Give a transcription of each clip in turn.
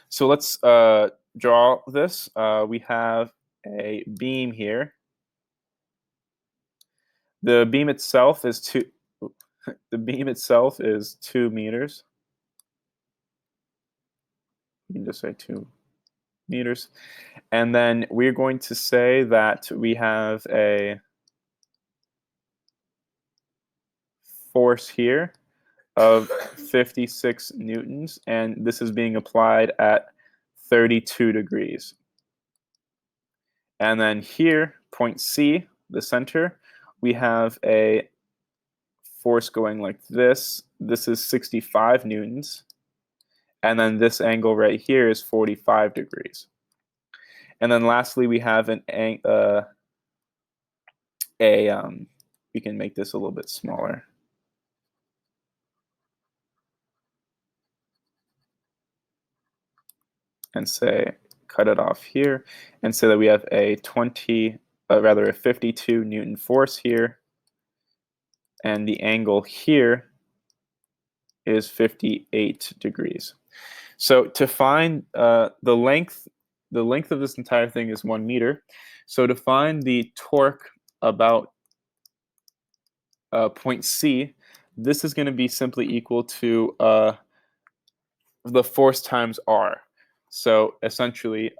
So let's draw this. We have a beam here. The beam itself is the beam itself is 2 meters. You can just say 2 meters. And then we're going to say that we have a force here of 56 newtons, and this is being applied at 32 degrees. And then here, point C, the center, we have a force going like this. This is 65 newtons. And then this angle right here is 45 degrees. And then lastly, we have we can make this a little bit smaller. And say, cut it off here, and say that we have a 52 Newton force here, and the angle here is 58 degrees. So to find the length of this entire thing is 1 meter. So to find the torque about point C, this is going to be simply equal to the force times R. So essentially,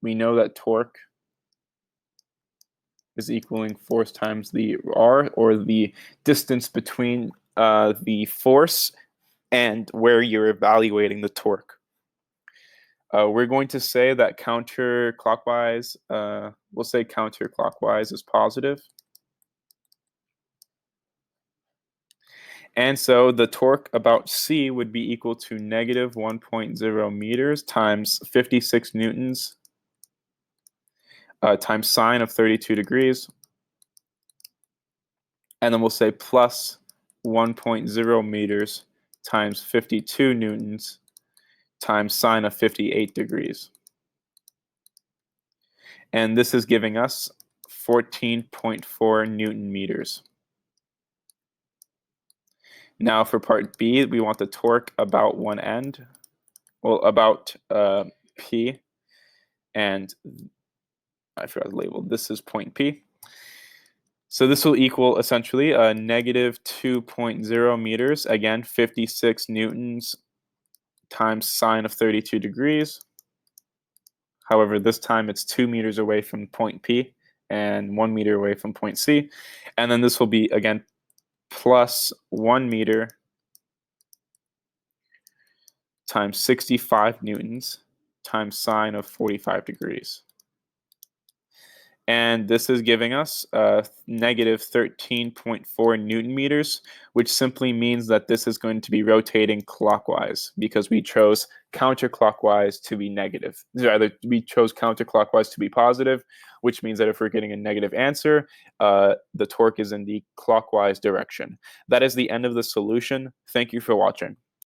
we know that torque is equaling force times the R, or the distance between the force and where you're evaluating the torque. We're going to say that counterclockwise, we'll say counterclockwise is positive. And so the torque about C would be equal to negative 1.0 meters times 56 newtons times sine of 32 degrees. And then we'll say plus 1.0 meters times 52 newtons times sine of 58 degrees. And this is giving us 14.4 Newton meters. Now for part B, we want the torque about one end, well, about P, and I forgot to label, this is point P. So this will equal essentially negative 2.0 meters, again, 56 newtons times sine of 32 degrees. However, this time it's 2 meters away from point P and 1 meter away from point C. And then this will be, again, plus 1 meter times 65 newtons times sine of 45 degrees. And this is giving us negative 13.4 Newton meters, which simply means that this is going to be rotating clockwise, because we chose counterclockwise to be negative. Rather, we chose counterclockwise to be positive, which means that if we're getting a negative answer, the torque is in the clockwise direction. That is the end of the solution. Thank you for watching.